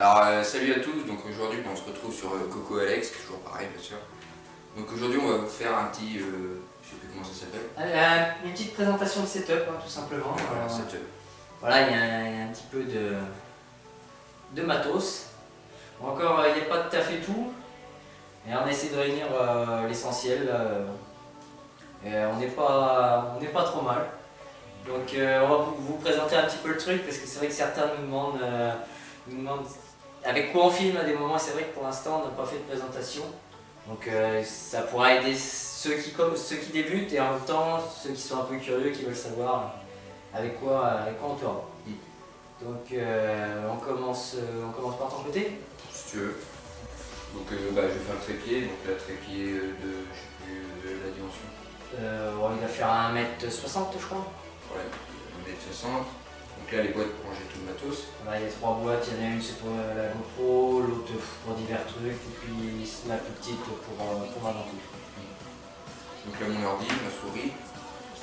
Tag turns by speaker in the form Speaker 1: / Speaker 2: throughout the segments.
Speaker 1: Alors salut à tous, donc aujourd'hui on se retrouve sur Coco Alex, toujours pareil bien sûr. Donc aujourd'hui on va vous faire un petit, je sais plus comment ça s'appelle.
Speaker 2: Une petite présentation de setup, hein, tout simplement.
Speaker 1: Voilà, setup.
Speaker 2: Voilà, il y a un petit peu de matos. Encore, il n'y a pas tout à fait tout. Et on essaie de réunir l'essentiel. Et on n'est pas trop mal. Donc on va vous présenter un petit peu le truc, parce que c'est vrai que certains nous demandent avec quoi on filme à des moments. Et c'est vrai que pour l'instant on n'a pas fait de présentation. Donc ça pourra aider ceux qui débutent et en même temps ceux qui sont un peu curieux, qui veulent savoir avec quoi on tourne. Donc on commence par ton côté.
Speaker 1: Si tu veux. Donc je vais faire le trépied, donc là trépied de, je sais plus la dimension.
Speaker 2: Il va faire 1m60 je crois.
Speaker 1: Ouais, 1m60. Donc là les boîtes pour ranger tout le matos.
Speaker 2: Voilà, il y a 3 boîtes, il y en a une c'est pour la GoPro, l'autre pour divers trucs, et puis la plus petite pour ma ventouse.
Speaker 1: Donc là mon ordi, ma souris,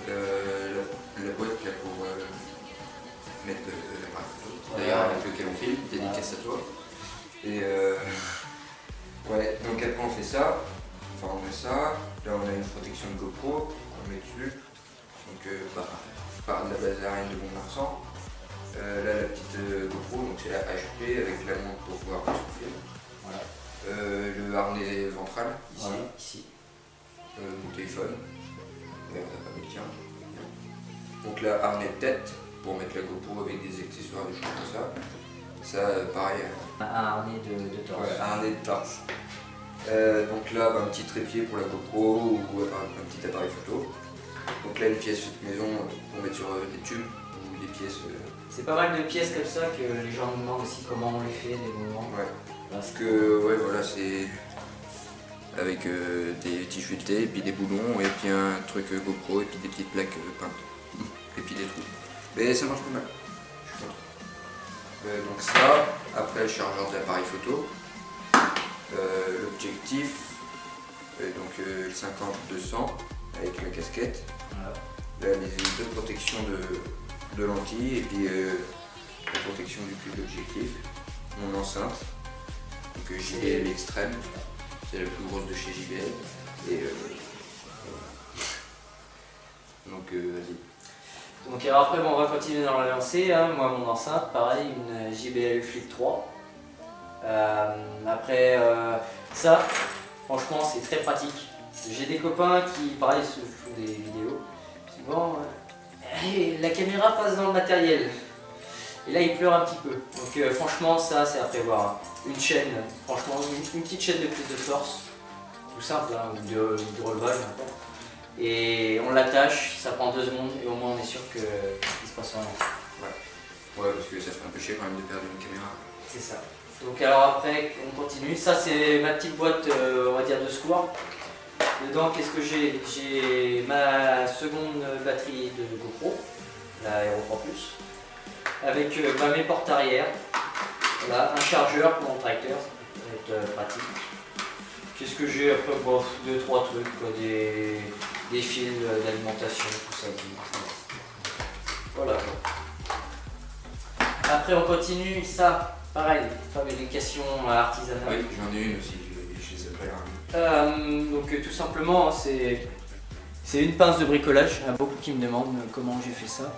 Speaker 1: la boîte là pour mettre l'appareil photo, d'ailleurs avec lequel on filme, dédicace à toi. Et ouais, donc après on fait ça, enfin on met ça, là on a une protection de GoPro qu'on met dessus, donc par de la base aérienne de Mont-Marsan. Là la petite GoPro, donc c'est la HP avec la montre pour pouvoir souffler.
Speaker 2: Voilà.
Speaker 1: Le harnais ventral ici.
Speaker 2: Voilà, ici.
Speaker 1: Mon téléphone, d'ailleurs t'as pas mis le tien. Donc là harnais de tête pour mettre la GoPro avec des accessoires, des choses comme ça. Ça pareil.
Speaker 2: Un harnais de torse.
Speaker 1: Ouais, harnais de torse. Donc là un petit trépied pour la GoPro ou un petit appareil photo. Donc là une pièce maison pour mettre sur des tubes ou des pièces.
Speaker 2: C'est pas mal de pièces comme ça que les gens nous demandent aussi comment on les fait des moments.
Speaker 1: Ouais. Parce que ouais voilà c'est avec des petits futés et puis des boulons et puis un truc GoPro et puis des petites plaques peintes et puis des trous. Mais ça marche pas mal. Je suis content. Donc ça, après le chargeur de l'appareil photo, l'objectif, donc le 50-200 avec la casquette,
Speaker 2: Voilà.
Speaker 1: là les deux protections de lentilles et puis la protection du cul de l'objectif, mon enceinte, donc JBL Extreme, c'est la plus grosse de chez JBL et donc vas-y.
Speaker 2: Donc alors après on va continuer dans la lancée, hein. Moi mon enceinte, pareil, une JBL Flip 3. Après ça, franchement c'est très pratique. J'ai des copains qui pareil se font des vidéos. Souvent la caméra passe dans le matériel. Et là il pleure un petit peu. Donc franchement ça c'est à prévoir. Hein. Une chaîne, franchement une petite chaîne de prise de force. Tout simple, hein, ou de relevage. Et on l'attache, ça prend 2 secondes et au moins on est sûr qu'il se passe rien.
Speaker 1: Ouais, parce que ça fait un peu chier quand même de perdre une caméra.
Speaker 2: C'est ça. Donc alors après on continue. Ça c'est ma petite boîte on va dire de secours. Dedans qu'est-ce que j'ai? J'ai ma seconde batterie de GoPro, la Hero 3 Plus, avec mes portes arrière. Voilà, un chargeur pour mon tracteur, ça peut être pratique. Qu'est-ce que j'ai après? Bon, 2-3 trucs, quoi, des fils d'alimentation, tout ça. Voilà. Après on continue, ça, pareil, fabrication artisanale.
Speaker 1: Oui, j'en ai une aussi, je les appelle.
Speaker 2: Donc tout simplement, c'est une pince de bricolage. Il y en a beaucoup qui me demandent comment j'ai fait ça.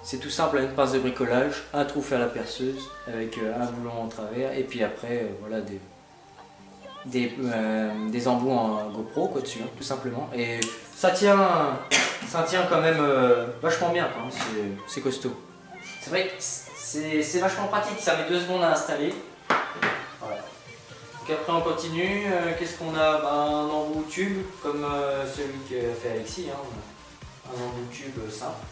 Speaker 2: C'est tout simple, une pince de bricolage, un trou fait à la perceuse avec un boulon en travers et puis après voilà des embouts en GoPro quoi dessus, hein, tout simplement. Et ça tient quand même vachement bien, hein, c'est costaud. C'est vrai que c'est vachement pratique, ça met 2 secondes à installer. Voilà. Donc après on continue, qu'est-ce qu'on a? Un embout tube comme celui qu'a fait Alexis, hein. Un embout tube simple.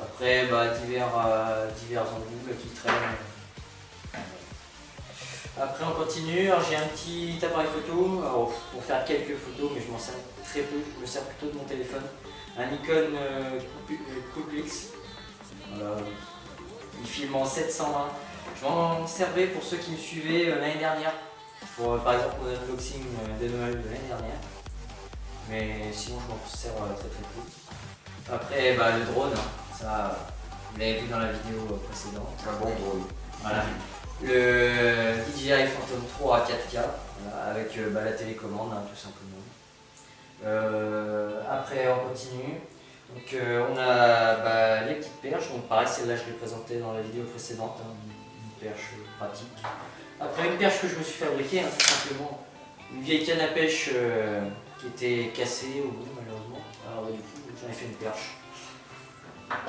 Speaker 2: Après divers embouts qui traînent. Après on continue, j'ai un petit appareil photo pour faire quelques photos mais je m'en sers très peu, je me sers plutôt de mon téléphone. Un Nikon Coolpix. Voilà. Il filme en 720. Je m'en servais pour ceux qui me suivaient l'année dernière. Pour par exemple mon unboxing de Noël de l'année dernière. Mais sinon je m'en sers très peu. Après le drone, hein, ça vous l'avez vu dans la vidéo précédente.
Speaker 1: Un bon drone.
Speaker 2: Voilà. le DJI Phantom 3 à 4K, voilà, avec la télécommande tout simplement. Après on continue. Donc on a les petites perches, donc pareil celle-là je l'ai présentée dans la vidéo précédente, hein, une perche pratique. Après une perche que je me suis fabriquée, tout simplement, une vieille canne à pêche qui était cassée au bout malheureusement, alors du coup j'en ai fait une perche.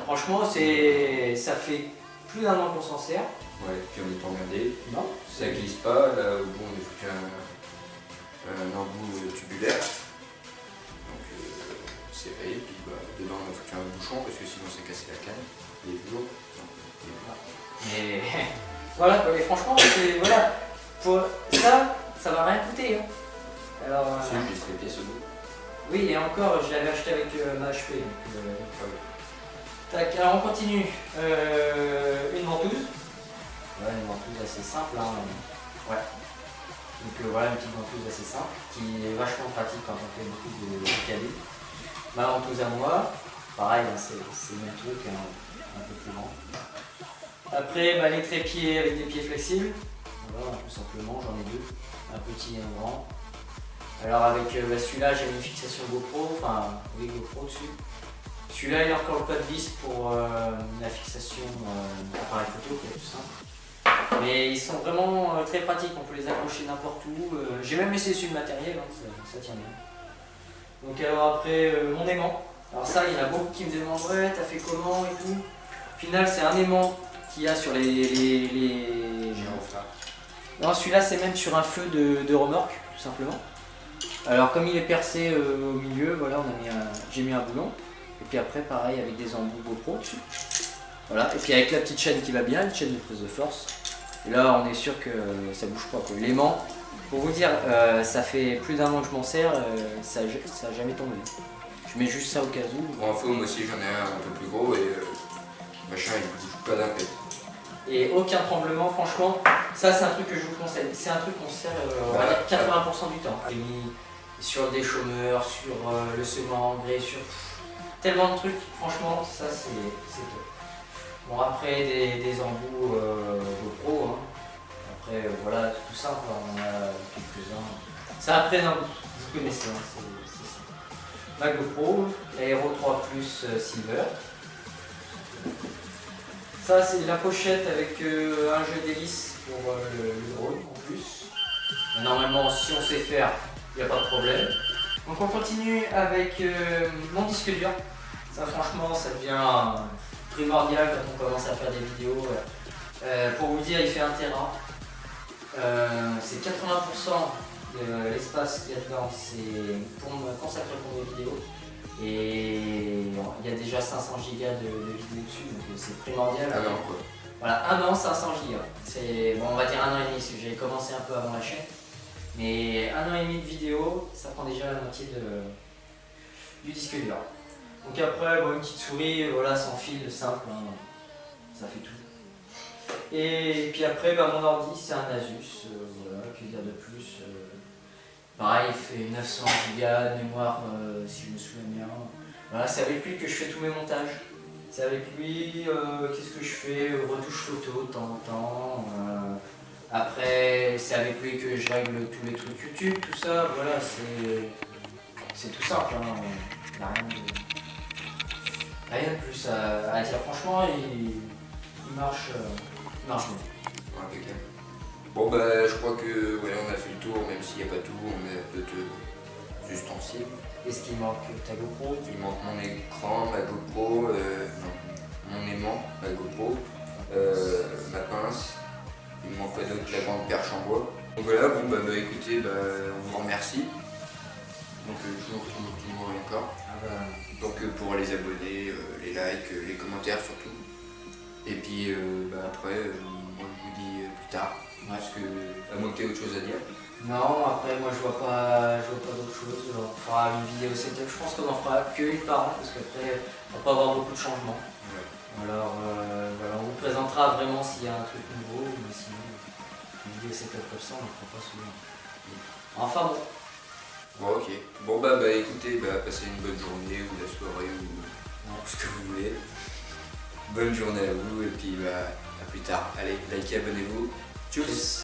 Speaker 2: Franchement ça fait plus d'un an qu'on s'en sert.
Speaker 1: Ouais, puis on est emmerdé.
Speaker 2: Non.
Speaker 1: Ça glisse pas, là au bout on a foutu un embout tubulaire. Donc serré, puis dedans on a foutu un bouchon parce que sinon c'est cassé la canne. Il est toujours.
Speaker 2: Mais voilà quoi, et franchement voilà, pour ça va rien coûter. Hein. Alors,
Speaker 1: c'est juste les pièces au bout.
Speaker 2: Oui, et encore je l'avais acheté avec ma HP. Tac, alors on continue. Une ventouse. Ouais, une ventouse assez simple. Hein. Ouais. Donc voilà une petite ventouse assez simple qui est vachement pratique quand on fait beaucoup de cabines. Ma ventouse à moi, pareil, hein, c'est le même truc, hein, un peu plus grand. Après les trépieds avec des pieds flexibles. Voilà, tout simplement, j'en ai deux, un petit et un grand. Alors avec celui-là j'ai mis une fixation GoPro, enfin oui GoPro dessus. Celui-là il a encore pas de vis pour la fixation appareil photo, qui est tout simple. Mais ils sont vraiment très pratiques, on peut les accrocher n'importe où. J'ai même essayé sur le matériel, hein, ça tient bien. Donc alors après mon aimant. Alors ça il y en a beaucoup qui me demandent ouais t'as fait comment et tout. Au final c'est un aimant qu'il y a sur les... Non celui-là c'est même sur un feu de remorque tout simplement. Alors comme il est percé au milieu, voilà, j'ai mis un boulon. Et puis après pareil avec des embouts GoPro dessus. Voilà, et puis avec la petite chaîne qui va bien, une chaîne de prise de force. Et là on est sûr que ça bouge pas quoi. L'aimant, pour vous dire, ça fait plus d'un an que je m'en sers, ça a jamais tombé. Je mets juste ça au cas où.
Speaker 1: Pour info, moi aussi j'en ai un peu plus gros et machin il bouge pas d'un pet.
Speaker 2: Et aucun tremblement, franchement, ça c'est un truc que je vous conseille. C'est un truc qu'on se sert on va dire 80% du temps. J'ai mis sur des chômeurs, sur le second engrais, sur tellement de trucs, franchement ça c'est top. Bon après des embouts GoPro, hein. Après voilà tout ça, on a quelques-uns. Ça après non, vous connaissez, hein, c'est ça. La GoPro, l'Aero 3 Plus Silver. Ça c'est la pochette avec un jeu d'hélice pour le drone en plus. Mais normalement si on sait faire, il n'y a pas de problème. Donc on continue avec mon disque dur. Ça franchement ça devient primordial quand on commence à faire des vidéos. Pour vous dire il fait 1 Tera. C'est 80% de l'espace qu'il y a dedans, c'est pour me consacrer pour mes vidéos. Et il y a déjà 500 Go de vidéos dessus, donc c'est primordial.
Speaker 1: Un an quoi.
Speaker 2: Voilà, 1 an, 500 Go. C'est bon, on va dire 1 an et demi, parce que j'avais commencé un peu avant la chaîne. Mais 1 an et demi de vidéo, ça prend déjà la moitié du disque dur. Donc après, bon, une petite souris, voilà, sans fil, simple, hein, ça fait tout. Et puis après, mon ordi, c'est un Asus, voilà, que dire de plus. Pareil, il fait 900 Go de mémoire, si je me souviens bien. Voilà, c'est avec lui que je fais tous mes montages. C'est avec lui, qu'est-ce que je fais, retouche photo de temps en temps. Après, c'est avec lui que je règle tous les trucs YouTube, tout ça. Voilà, c'est tout simple. Hein. Il n'y a rien de plus à dire. Franchement, il marche bien.
Speaker 1: Impeccable. Bon je crois que ouais, on a fait le tour, même s'il n'y a pas tout, on a peu d'ustensiles.
Speaker 2: Est-ce qu'il manque ta GoPro?
Speaker 1: Il manque mon écran, ma GoPro, non, mon aimant, ma GoPro, ma pince, il me manque quoi d'autre, la grande perche en bois. Donc voilà, bon écoutez, on vous remercie. Donc toujours et encore. Donc pour les abonnés, les likes, les commentaires surtout. Et puis après, moi je vous dis plus tard. Parce que, à moins que tu aies autre chose à dire.
Speaker 2: Non, après moi je vois pas d'autre chose. On fera une vidéo setup, je pense qu'on en fera qu'une par an parce qu'après on va pas avoir beaucoup de changements.
Speaker 1: Ouais.
Speaker 2: Alors voilà, on vous présentera vraiment s'il y a un truc nouveau, mais sinon une vidéo setup comme ça on ne fera pas souvent. Enfin bon.
Speaker 1: Bon ok. Bon écoutez, passez une bonne journée ou la soirée ou ce que vous voulez. Bonne journée à vous et puis à plus tard. Allez, likez, abonnez-vous. Tchuss.